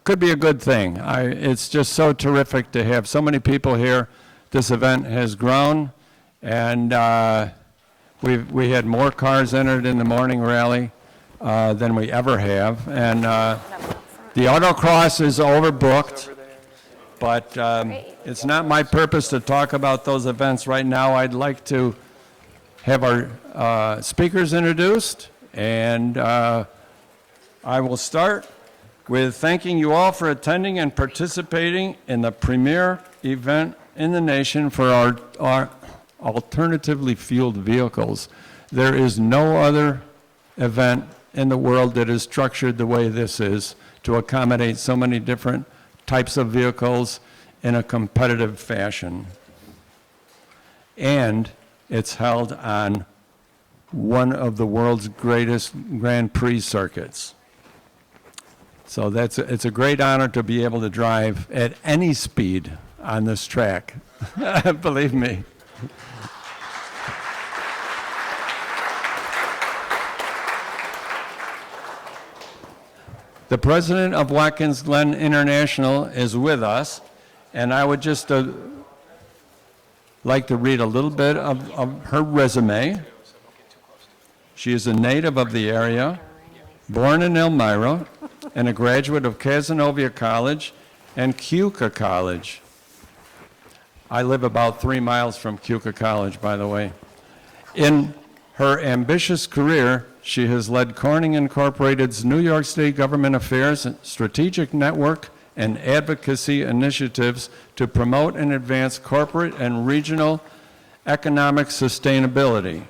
could be a good thing. It's just so terrific to have so many people here. This event has grown, and we had more cars entered in the morning rally than we ever have. And the autocross is overbooked, but it's not my purpose to talk about those events right now. I'd like to have our speakers introduced, and I will start with thanking you all for attending and participating in the premier event in the nation for our alternatively fueled vehicles. There is no other event in the world that is structured the way this is to accommodate so many different types of vehicles in a competitive fashion. And it's held on one of the world's greatest Grand Prix circuits. So it's a great honor to be able to drive at any speed on this track, believe me. The president of Watkins Glen International is with us, and I would just like to read a little bit of her resume. She is a native of the area, born in Elmira, and a graduate of Cazenovia College and Keuka College. I live about 3 miles from Keuka College, by the way. In her ambitious career, she has led Corning Incorporated's New York State Government Affairs, Strategic Network, and advocacy initiatives to promote and advance corporate and regional economic sustainability.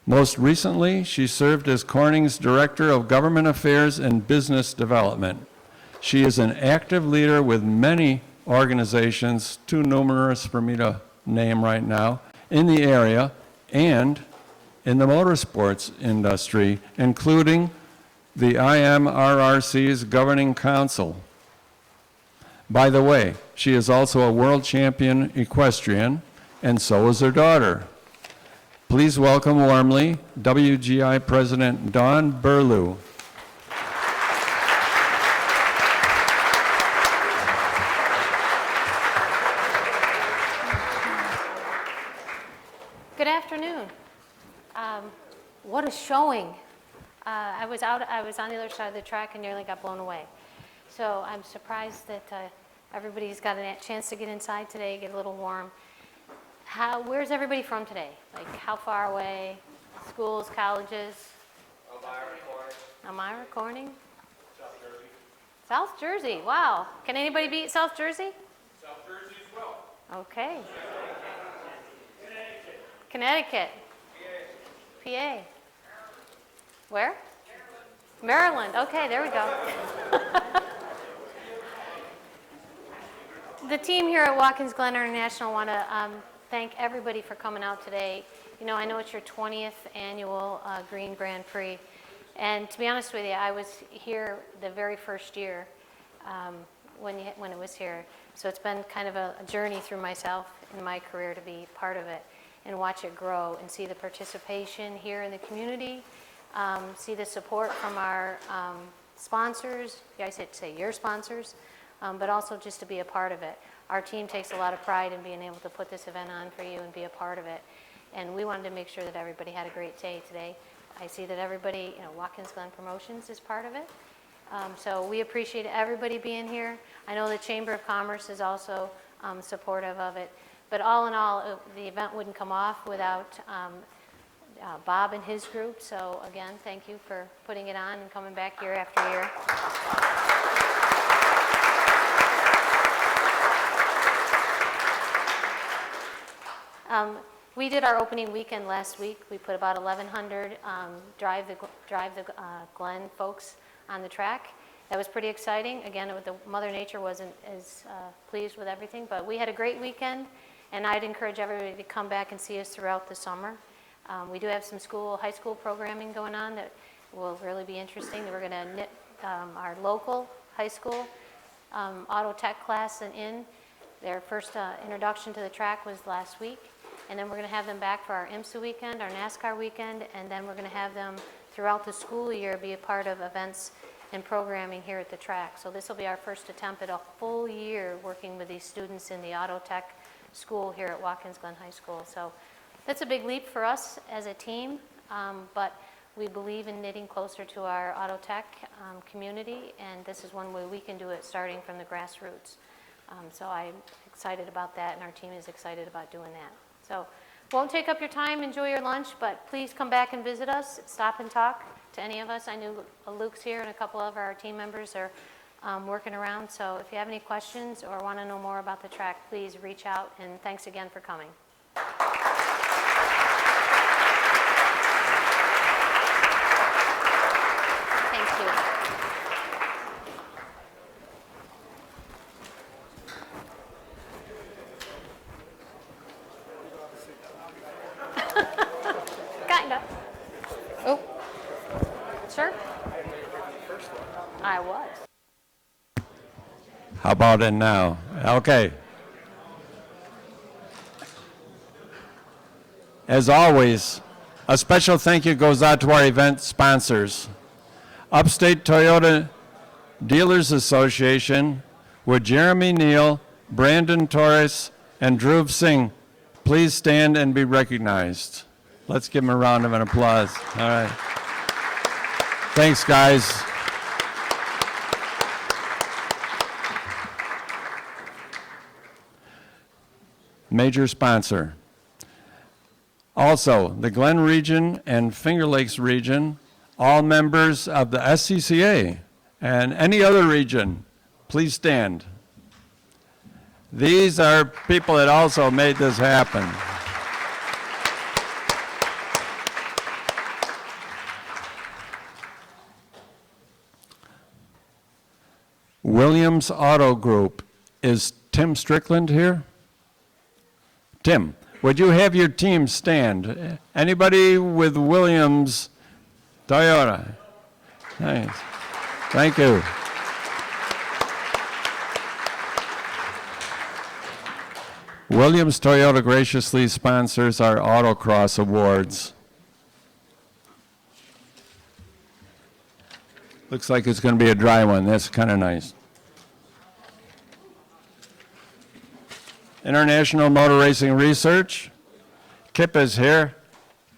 Most recently, she served as Corning's Director of Government Affairs and Business Development. She is an active leader with many organizations, too numerous for me to name right now, in the area and in the motorsports industry, including the IMRRC's Governing Council. By the way, she is also a world champion equestrian, and so is her daughter. Please welcome warmly WGI President Dawn Burlew. Good afternoon. What a showing. I was on the other side of the track and nearly got blown away. So I'm surprised that everybody's got a chance to get inside today, get a little warm. Where's everybody from today? Like how far away? Schools, colleges? Elmira, Corning? South Jersey. South Jersey, wow. Can anybody beat South Jersey? South Jersey as well. Okay. Connecticut. Connecticut. PA. Where? Maryland. Okay, there we go. The team here at Watkins Glen International want to thank everybody for coming out today. You know, I know it's your 20th annual Green Grand Prix. And to be honest with you, I was here the very first year when it was here. So it's been kind of a journey through myself in my career to be part of it and watch it grow and see the participation here in the community, see the support from our sponsors, I should say your sponsors, but also just to be a part of it. Our team takes a lot of pride in being able to put this event on for you and be a part of it. And we wanted to make sure that everybody had a great day today. I see that everybody, Watkins Glen Promotions is part of it. So we appreciate everybody being here. I know the Chamber of Commerce is also supportive of it. But all in all, the event wouldn't come off without Bob and his group. So again, thank you for putting it on and coming back year after year. We did our opening weekend last week. We put about 1,100 Drive the Glen folks on the track. That was pretty exciting. Again, the Mother Nature wasn't as pleased with everything, but we had a great weekend, and I'd encourage everybody to come back and see us throughout the summer. We do have some high school programming going on that will really be interesting. We're going to knit our local high school auto tech class in. Their first introduction to the track was last week. And then we're going to have them back for our IMSA weekend, our NASCAR weekend, and then we're going to have them throughout the school year be a part of events and programming here at the track. So this will be our first attempt at a full year working with these students in the auto tech school here at Watkins Glen High School. So that's a big leap for us as a team, but we believe in knitting closer to our auto tech community, and this is one way we can do it starting from the grassroots. So I'm excited about that, and our team is excited about doing that. So won't take up your time, enjoy your lunch, but please come back and visit us, stop and talk to any of us. I know Luke's here and a couple of our team members are working around, so if you have any questions or want to know more about the track, please reach out, and thanks again for coming. Thank you. Kinda. Oh, sure. I was. How about it now? Okay. As always, a special thank you goes out to our event sponsors. Upstate Toyota Dealers Association with Jeremy Neal, Brandon Torres, and Dhruv Singh. Please stand and be recognized. Let's give them a round of applause. All right. Thanks, guys. Major sponsor. Also, the Glen region and Finger Lakes region, all members of the SCCA, and any other region, please stand. These are people that also made this happen. Williams Auto Group. Is Tim Strickland here? Tim, would you have your team stand? Anybody with Williams Toyota? Nice. Thank you. Williams Toyota graciously sponsors our Autocross Awards. Looks like it's going to be a dry one. That's kind of nice. International Motor Racing Research. Kip is here.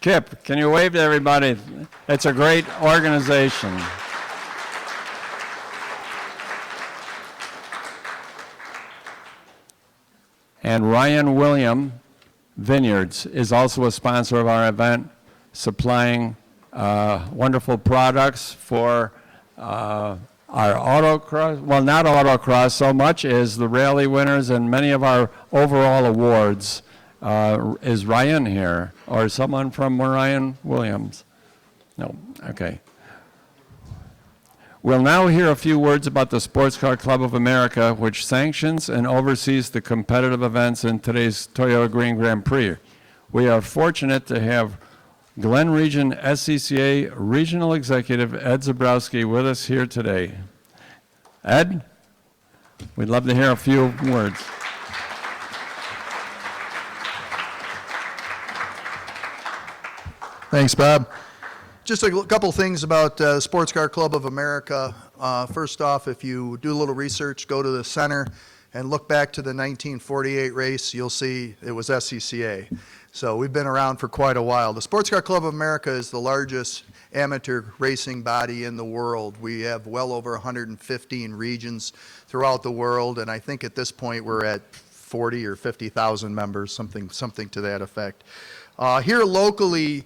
Kip, can you wave to everybody? It's a great organization. And Ryan William Vineyards is also a sponsor of our event, supplying wonderful products for our autocross, well, not autocross so much as the rally winners and many of our overall awards. Is Ryan here or someone from Ryan Williams? No, okay. We'll now hear a few words about the Sports Car Club of America, which sanctions and oversees the competitive events in today's Toyota Green Grand Prix. We are fortunate to have Glen Region SCCA Regional Executive Ed Zabrowski with us here today. Ed, we'd love to hear a few words. Thanks, Bob. Just a couple things about Sports Car Club of America. First off, if you do a little research, go to the center and look back to the 1948 race, you'll see it was SCCA. So we've been around for quite a while. The Sports Car Club of America is the largest amateur racing body in the world. We have well over 115 regions throughout the world, and I think at this point we're at 40 or 50,000 members, something to that effect. Here locally,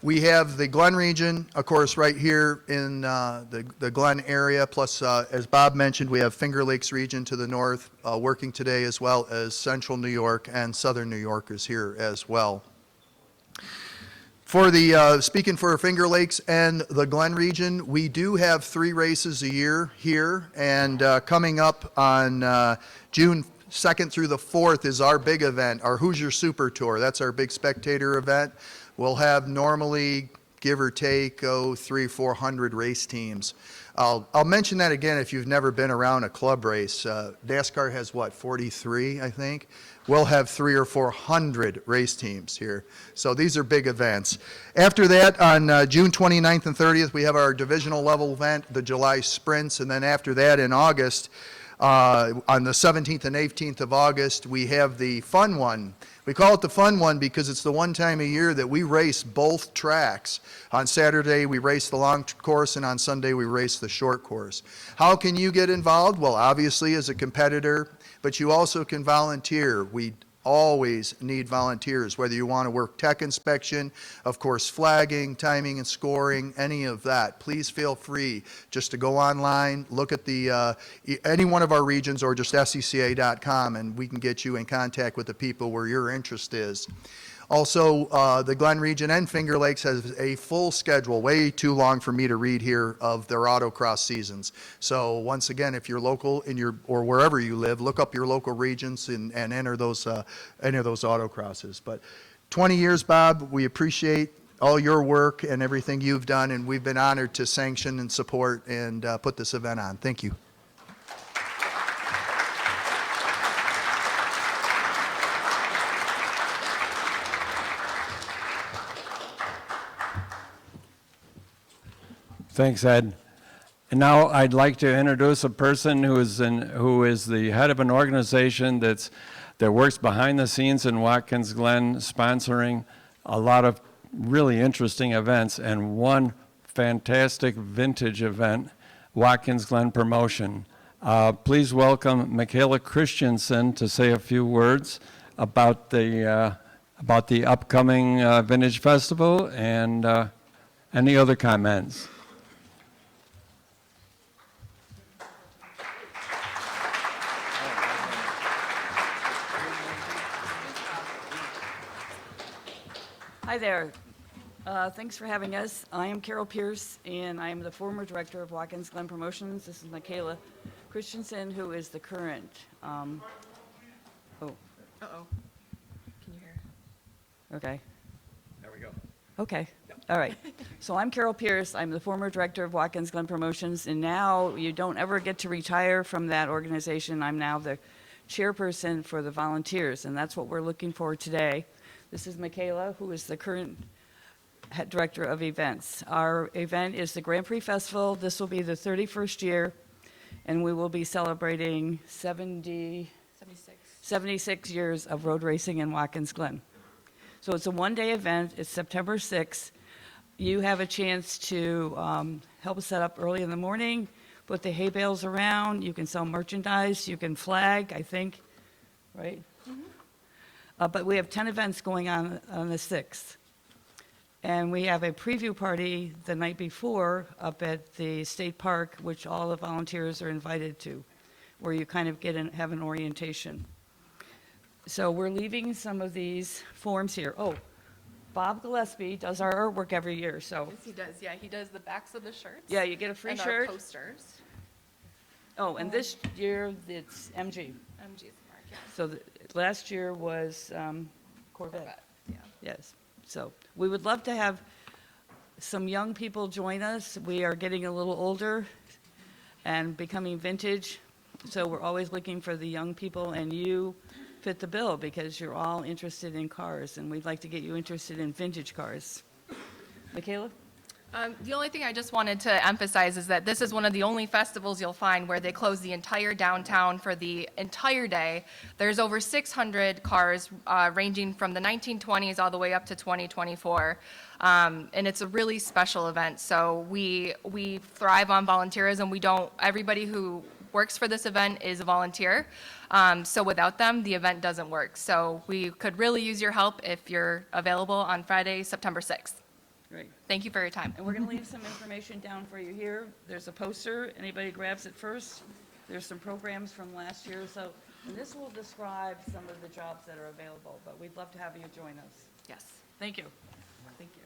we have the Glen region, of course, right here in the Glen area, plus, as Bob mentioned, we have Finger Lakes region to the north working today, as well as Central New York and Southern New York is here as well. For the, speaking for Finger Lakes and the Glen region, we do have 3 races a year here, and coming up on June 2nd through the 4th is our big event, our Hoosier Super Tour. That's our big spectator event. We'll have normally, give or take, 300-400 race teams. I'll mention that again if you've never been around a club race. NASCAR has what, 43, I think? We'll have 300 or 400 race teams here. So these are big events. After that, on June 29th and 30th, we have our divisional level event, the July Sprints, and then after that in August, on the 17th and 18th of August, we have the fun one. We call it the fun one because it's the one time a year that we race both tracks. On Saturday, we race the long course, and on Sunday, we race the short course. How can you get involved? Well, obviously, as a competitor, but you also can volunteer. We always need volunteers, whether you want to work tech inspection, of course, flagging, timing and scoring, any of that. Please feel free just to go online, look at the any one of our regions or just secca.com, and we can get you in contact with the people where your interest is. Also, the Glen region and Finger Lakes has a full schedule, way too long for me to read here, of their autocross seasons. So once again, if you're local in your, or wherever you live, look up your local regions and enter those autocrosses. But 20 years, Bob, we appreciate all your work and everything you've done, and we've been honored to sanction and support and put this event on. Thank you. Thanks, Ed. And now I'd like to introduce a person who is the head of an organization that works behind the scenes in Watkins Glen, sponsoring a lot of really interesting events, and one fantastic vintage event, Watkins Glen Promotion. Please welcome Michaela Christensen to say a few words about the upcoming Vintage Festival and any other comments. Hi there. Thanks for having us. I am Carol Pierce, and I am the former director of Watkins Glen Promotions. This is Michaela Christensen, who is the current. Uh-oh. Can you hear? Okay. There we go. Okay. All right. So I'm Carol Pierce. I'm the former director of Watkins Glen Promotions, and now you don't ever get to retire from that organization. I'm now the chairperson for the volunteers, and that's what we're looking for today. This is Michaela, who is the current head director of events. Our event is the Grand Prix Festival. This will be the 31st year, and we will be celebrating 76 years of road racing in Watkins Glen. So it's a one-day event. It's September 6th. You have a chance to help us set up early in the morning, put the hay bales around. You can sell merchandise. You can flag, I think, right? But we have 10 events going on the 6th. And we have a preview party the night before up at the state park, which all the volunteers are invited to, where you kind of have an orientation. So we're leaving some of these forms here. Oh, Bob Gillespie does our artwork every year, so. Yes, he does. Yeah, he does the backs of the shirts. Yeah, you get a free and shirt. Our posters. Oh, and this year it's MG. MG's mark, yeah. So last year was Corvette. Corvette, yeah. Yes. So we would love to have some young people join us. We are getting a little older and becoming vintage. So we're always looking for the young people, and you fit the bill because you're all interested in cars, and we'd like to get you interested in vintage cars. Michaela? The only thing I just wanted to emphasize is that this is one of the only festivals you'll find where they close the entire downtown for the entire day. There's over 600 cars ranging from the 1920s all the way up to 2024. And it's a really special event. So we thrive on volunteerism. Everybody who works for this event is a volunteer. So without them, the event doesn't work. So we could really use your help if you're available on Friday, September 6th. Great. Thank you for your time. And we're going to leave some information down for you here. There's a poster. Anybody grabs it first? There's some programs from last year. So, and this will describe some of the jobs that are available, but we'd love to have you join us. Yes. Thank you. Thank you.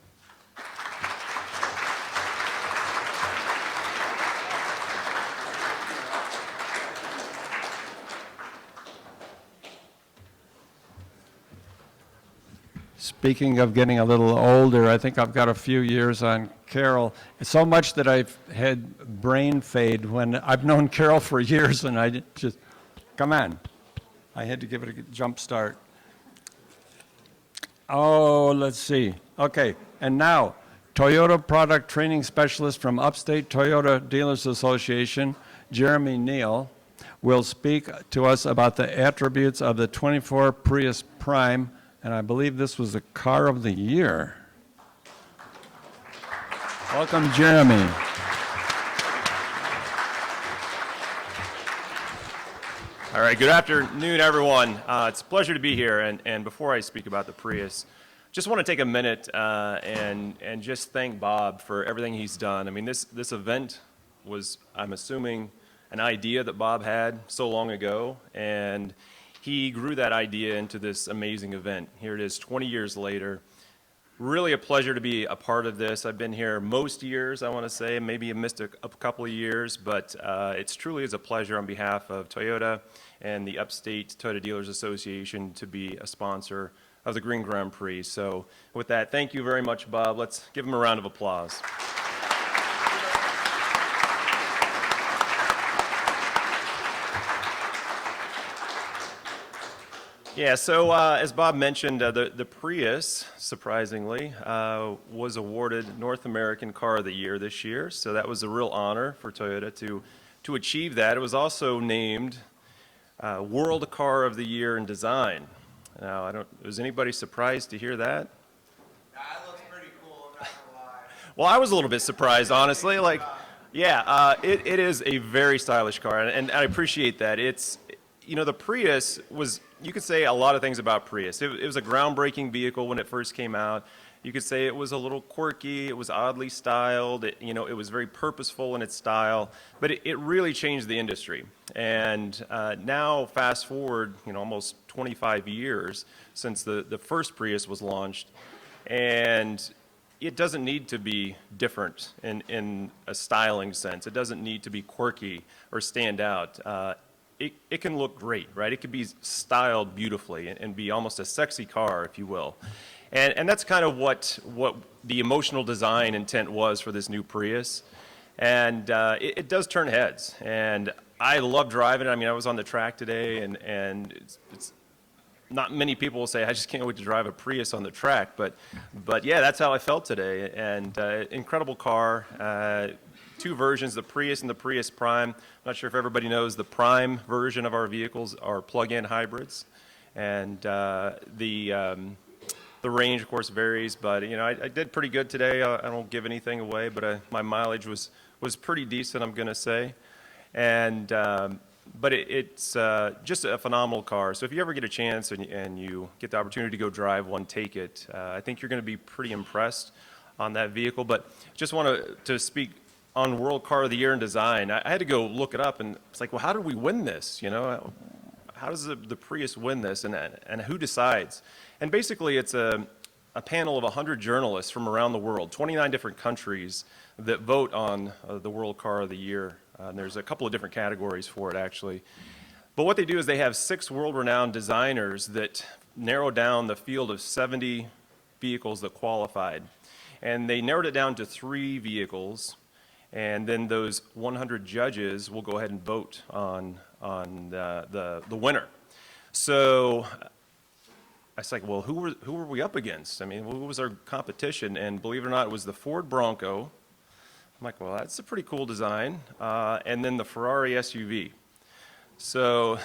Speaking of getting a little older, I think I've got a few years on Carol, so much that I've had brain fade when I've known Carol for years, and I just, come on. I had to give it a jump start. Oh, let's see. Okay, and now, Toyota Product Training Specialist from Upstate Toyota Dealers Association, Jeremy Neal, will speak to us about the attributes of the 24 Prius Prime, and I believe this was the car of the year. Welcome, Jeremy. All right, good afternoon, everyone. It's a pleasure to be here, and before I speak about the Prius, just want to take a minute and just thank Bob for everything he's done. I mean, this event was, I'm assuming, an idea that Bob had so long ago, and he grew that idea into this amazing event. Here it is 20 years later. Really a pleasure to be a part of this. I've been here most years, I want to say. Maybe I missed a couple of years, but it's truly is a pleasure on behalf of Toyota and the Upstate Toyota Dealers Association to be a sponsor of the Green Grand Prix. So with that, thank you very much, Bob. Let's give him a round of applause. Yeah, so as Bob mentioned, the Prius, surprisingly, was awarded North American Car of the Year this year. So that was a real honor for Toyota to achieve that. It was also named World Car of the Year in Design. Now, was anybody surprised to hear that? That looks pretty cool, I'm not gonna lie. Well, I was a little bit surprised, honestly. Like, yeah, it is a very stylish car, and I appreciate that. It's, you know, the Prius was, you could say a lot of things about Prius. It was a groundbreaking vehicle when it first came out. You could say it was a little quirky, it was oddly styled, it was very purposeful in its style, but it really changed the industry. And now, fast forward, almost 25 years since the first Prius was launched, and it doesn't need to be different in a styling sense. It doesn't need to be quirky or stand out. It can look great, right? It could be styled beautifully and be almost a sexy car, if you will. And that's kind of what the emotional design intent was for this new Prius. And it does turn heads. And I love driving it. I mean, I was on the track today, and it's not many people will say, I just can't wait to drive a Prius on the track. But yeah, that's how I felt today. And incredible car. Two versions, the Prius and the Prius Prime. I'm not sure if everybody knows the Prime version of our vehicles are plug-in hybrids. And the range, of course, varies, but I did pretty good today. I don't give anything away, but my mileage was pretty decent, I'm going to say. And but it's just a phenomenal car. So if you ever get a chance and you get the opportunity to go drive one, take it. I think you're going to be pretty impressed on that vehicle. But just want to speak on World Car of the Year in Design. I had to go look it up, and it's like, well, how did we win this? How does the Prius win this, and who decides? And basically, it's a panel of 100 journalists from around the world, 29 different countries that vote on the World Car of the Year. And there's a couple of different categories for it, actually. But what they do is they have 6 world-renowned designers that narrow down the field of 70 vehicles that qualified. And they narrowed it down to 3 vehicles, and then those 100 judges will go ahead and vote on the winner. So I was like, well, who were we up against? I mean, who was our competition? And believe it or not, it was the Ford Bronco. I'm like, well, that's a pretty cool design. And then the Ferrari SUV. So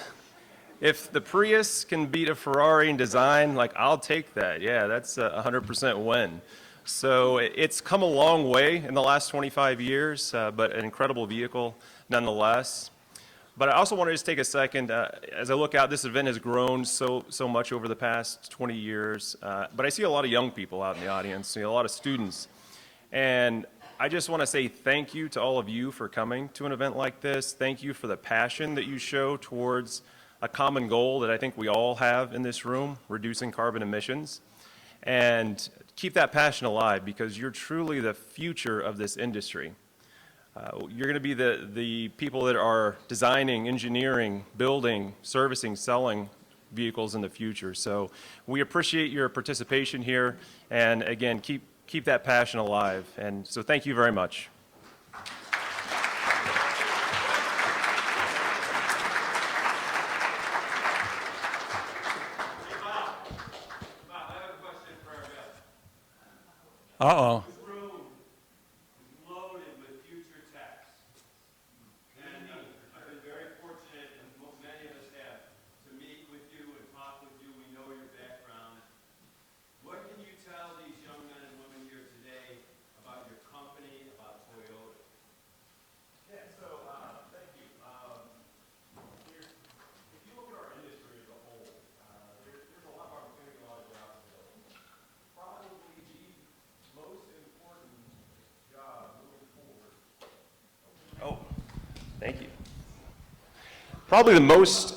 if the Prius can beat a Ferrari in design, like, I'll take that. Yeah, that's a 100% win. So it's come a long way in the last 25 years, but an incredible vehicle nonetheless. But I also want to just take a second, as I look out, this event has grown so much over the past 20 years, but I see a lot of young people out in the audience, see a lot of students. And I just want to say thank you to all of you for coming to an event like this. Thank you for the passion that you show towards a common goal that I think we all have in this room, reducing carbon emissions. And keep that passion alive, because you're truly the future of this industry. You're going to be the people that are designing, engineering, building, servicing, selling vehicles in the future. So we appreciate your participation here. And again, keep keep that passion alive. And so thank you very much. Uh-oh. This room is loaded with future techs. And I've been very fortunate, and many of us have, to meet with you and talk with you. We know your background. What can you tell these young men and women here today about your company, about Toyota? Yeah, so thank you. If you look at our industry as a whole, there's a lot of opportunity, a lot of jobs available. Probably the most important job moving forward. Oh, thank you. Probably the most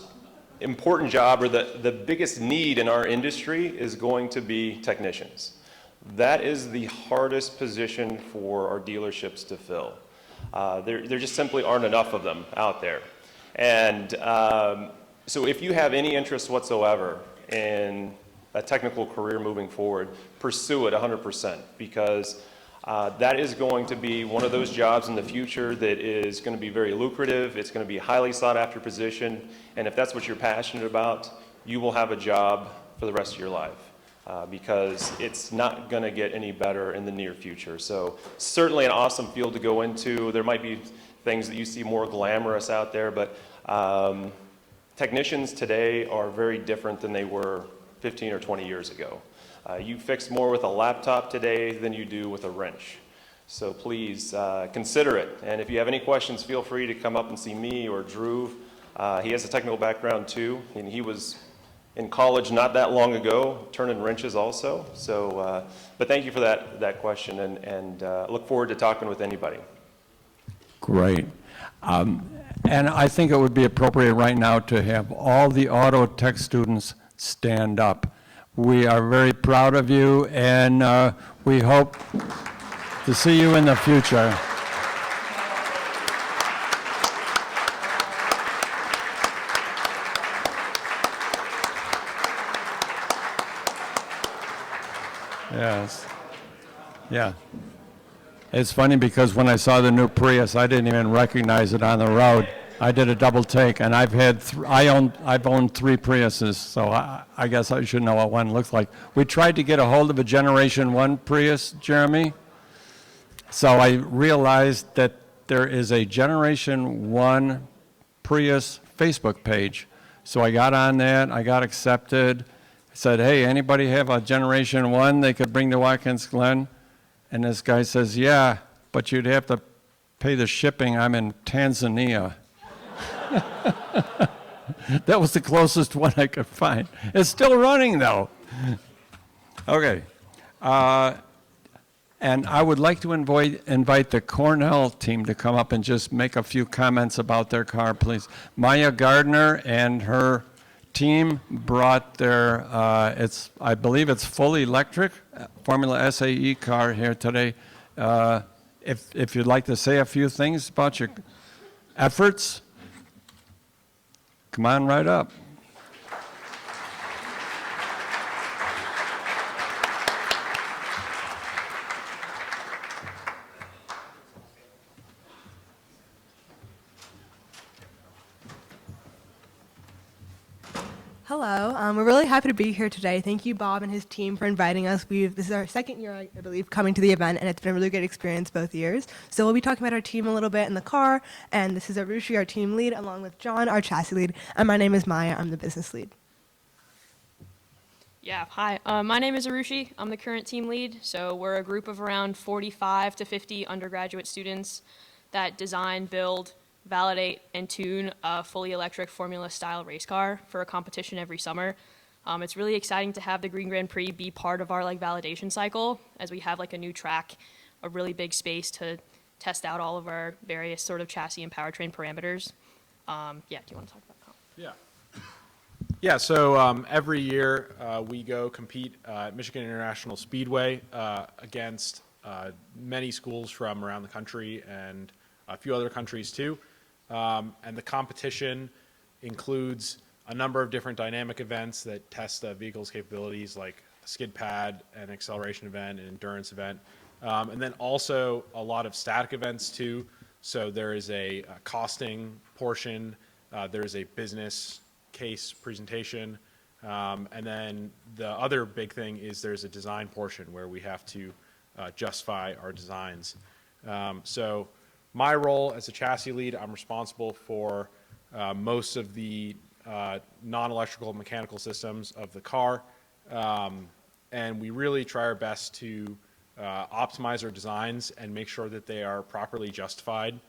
important job, or the biggest need in our industry, is going to be technicians. That is the hardest position for our dealerships to fill. There just simply aren't enough of them out there. And so if you have any interest whatsoever in a technical career moving forward, pursue it 100%, because that is going to be one of those jobs in the future that is going to be very lucrative. It's going to be a highly sought after position, and if that's what you're passionate about, you will have a job for the rest of your life, because it's not going to get any better in the near future. So certainly an awesome field to go into. There might be things that you see more glamorous out there, but technicians today are very different than they were 15 or 20 years ago. You fix more with a laptop today than you do with a wrench. So please consider it. And if you have any questions, feel free to come up and see me or Drew. He has a technical background too, and he was in college not that long ago, turning wrenches also. So, but thank you for that question, and look forward to talking with anybody. Great. And I think it would be appropriate right now to have all the auto tech students stand up. We are very proud of you, and we hope to see you in the future. Yes. Yeah. It's funny because when I saw the new Prius, I didn't even recognize it on the road. I did a double take, and I've owned 3 Priuses, so I guess I should know what one looks like. We tried to get a hold of a Generation 1 Prius, Jeremy. So I realized that there is a Generation 1 Prius Facebook page. So I got on that, I got accepted. I said, hey, anybody have a Generation 1 they could bring to Watkins Glen? And this guy says, yeah, but you'd have to pay the shipping. I'm in Tanzania. That was the closest one I could find. It's still running, though. Okay. And I would like to invite the Cornell team to come up and just make a few comments about their car, please. Maya Gardner and her team brought their, I believe it's fully electric Formula SAE car here today. If you'd like to say a few things about your efforts, come on right up. Hello, we're really happy to be here today. Thank you, Bob and his team, for inviting us. This is our second year, I believe, coming to the event, and it's been a really good experience both years. So we'll be talking about our team a little bit in the car, and this is Arushi, our team lead, along with John, our chassis lead, and my name is Maya. I'm the business lead. Yeah, hi. My name is Arushi. I'm the current team lead. So we're a group of around 45 to 50 undergraduate students that design, build, validate, and tune a fully electric Formula-style race car for a competition every summer. It's really exciting to have the Green Grand Prix be part of our validation cycle, as we have a new track, a really big space to test out all of our various sort of chassis and powertrain parameters. Yeah, do you want to talk about that? Yeah. Yeah, so every year we go compete at Michigan International Speedway against many schools from around the country and a few other countries too. And the competition includes a number of different dynamic events that test the vehicle's capabilities, like skid pad, an acceleration event, an endurance event, and then also a lot of static events too. So there is a costing portion, there is a business case presentation, and then the other big thing is there's a design portion where we have to justify our designs. So my role as a chassis lead, I'm responsible for most of the non-electrical mechanical systems of the car, and we really try our best to optimize our designs and make sure that they are properly justified,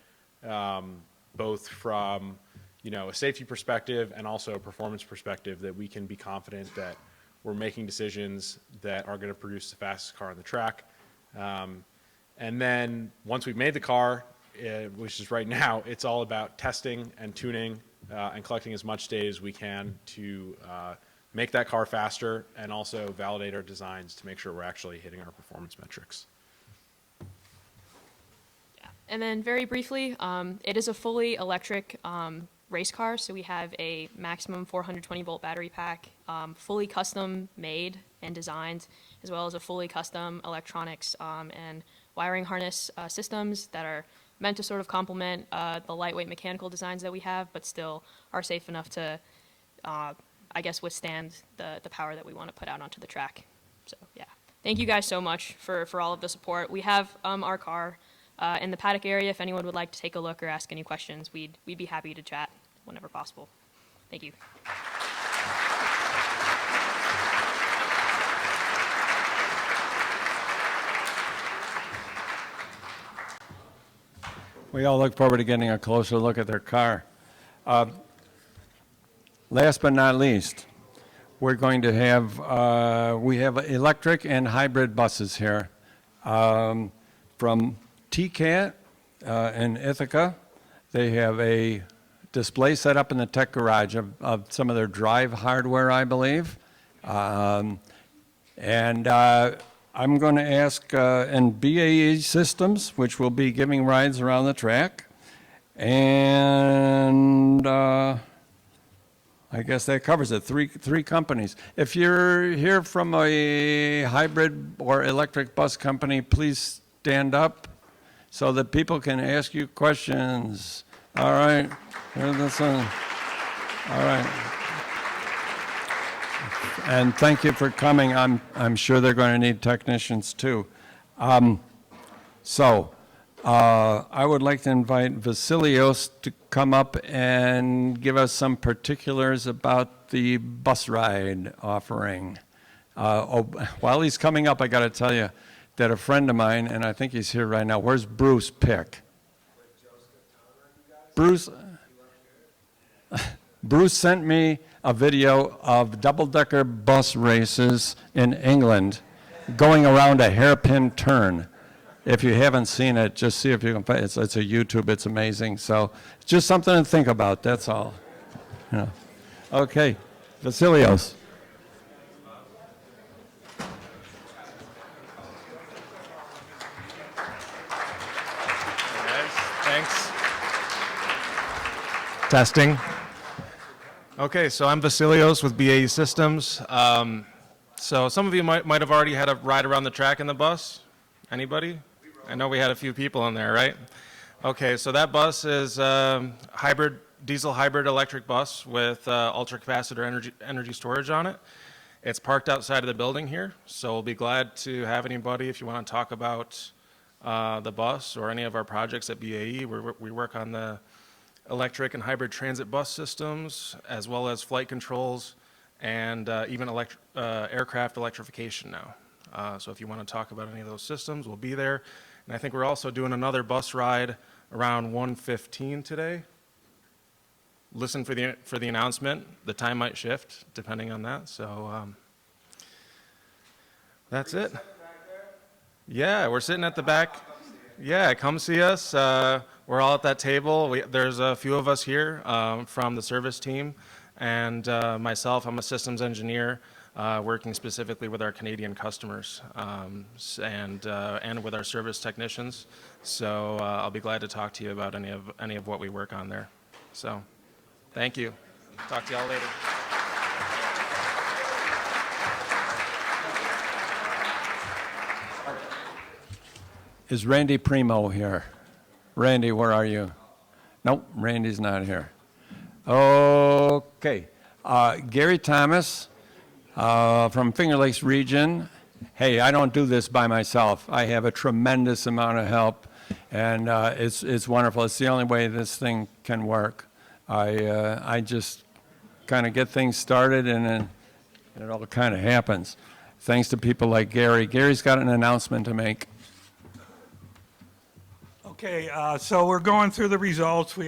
both from a safety perspective and also a performance perspective, that we can be confident that we're making decisions that are going to produce the fastest car on the track. And then once we've made the car, which is right now, it's all about testing and tuning and collecting as much data as we can to make that car faster and also validate our designs to make sure we're actually hitting our performance metrics. And then very briefly, it is a fully electric race car, so we have a maximum 420 volt battery pack, fully custom made and designed, as well as a fully custom electronics and wiring harness systems that are meant to sort of complement the lightweight mechanical designs that we have, but still are safe enough to, I guess, withstand the power that we want to put out onto the track. So yeah, thank you guys so much for all of the support. We have our car in the paddock area. If anyone would like to take a look or ask any questions, we'd be happy to chat whenever possible. Thank you. We all look forward to getting a closer look at their car. Last but not least, we're going to have, we have electric and hybrid buses here from TCAT in Ithaca. They have a display set up in the tech garage of some of their drive hardware, I believe. I'm going to ask, and BAE Systems, which will be giving rides around the track. And I guess that covers it, three companies. If you're here from a hybrid or electric bus company, please stand up so that people can ask you questions. All right. Here's this one. All right. And thank you for coming. I'm sure they're going to need technicians too. I would like to invite Vasilios to come up and give us some particulars about the bus ride offering. While he's coming up, I got to tell you that a friend of mine, and I think he's here right now. Where's Bruce Pick? Bruce sent me a video of double-decker bus races in England going around a hairpin turn. If you haven't seen it, just see if you can find it. It's a YouTube. It's amazing. So just something to think about. That's all. Yeah. Okay, Vasilios. Thanks. Testing. Okay, so I'm Vasilios with BAE Systems. So some of you might have already had a ride around the track in the bus. Anybody? I know we had a few people in there, right? Okay, so that bus is diesel hybrid electric bus with ultracapacitor energy storage on it. It's parked outside of the building here, so we'll be glad to have anybody if you want to talk about the bus or any of our projects at BAE. We work on the electric and hybrid transit bus systems, as well as flight controls and even aircraft electrification now. So if you want to talk about any of those systems, we'll be there. And I think we're also doing another bus ride around 1:15 today. Listen for the announcement. The time might shift depending on that. So that's it. Yeah, we're sitting at the back. Yeah, come see us. We're all at that table. There's a few of us here from the service team, and myself, I'm a systems engineer working specifically with our Canadian customers and with our service technicians. So I'll be glad to talk to you about any of what we work on there. So thank you. Talk to y'all later. Is Randy Primo here? Randy, where are you? Nope, Randy's not here. Okay. Gary Thomas from Finger Lakes Region. Hey, I don't do this by myself. I have a tremendous amount of help, and it's wonderful. It's the only way this thing can work. I just kind of get things started, and then it all kind of happens. Thanks to people like Gary. Gary's got an announcement to make. Okay, so we're going through the results. We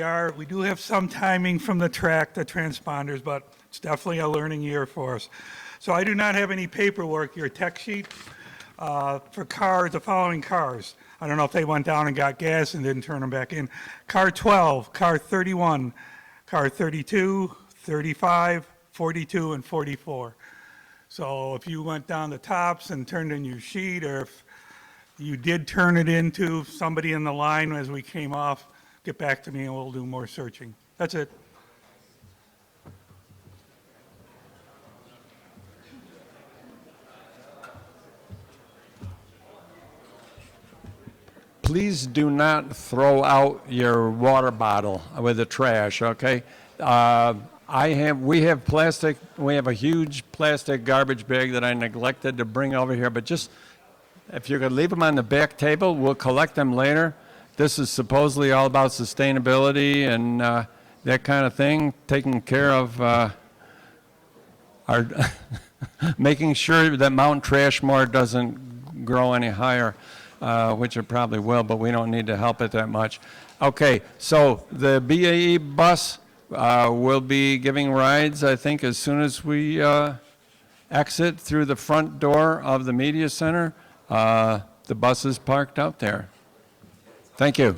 do have some timing from the track, the transponders, but it's definitely a learning year for us. So I do not have any paperwork, your tech sheet, for cars, the following cars. I don't know if they went down and got gas and didn't turn them back in. Car 12, car 31, car 32, 35, 42, and 44. So if you went down the tops and turned in your sheet, or if you did turn it into somebody in the line as we came off, get back to me and we'll do more searching. That's it. Please do not throw out your water bottle with the trash, okay? We have plastic, we have a huge plastic garbage bag that I neglected to bring over here, but just, if you could leave them on the back table, we'll collect them later. This is supposedly all about sustainability and that kind of thing, taking care of our, making sure that Mount Trashmore doesn't grow any higher. Which it probably will, but we don't need to help it that much. Okay, so the BAE bus will be giving rides, I think, as soon as we exit through the front door of the media center. The bus is parked out there. Thank you.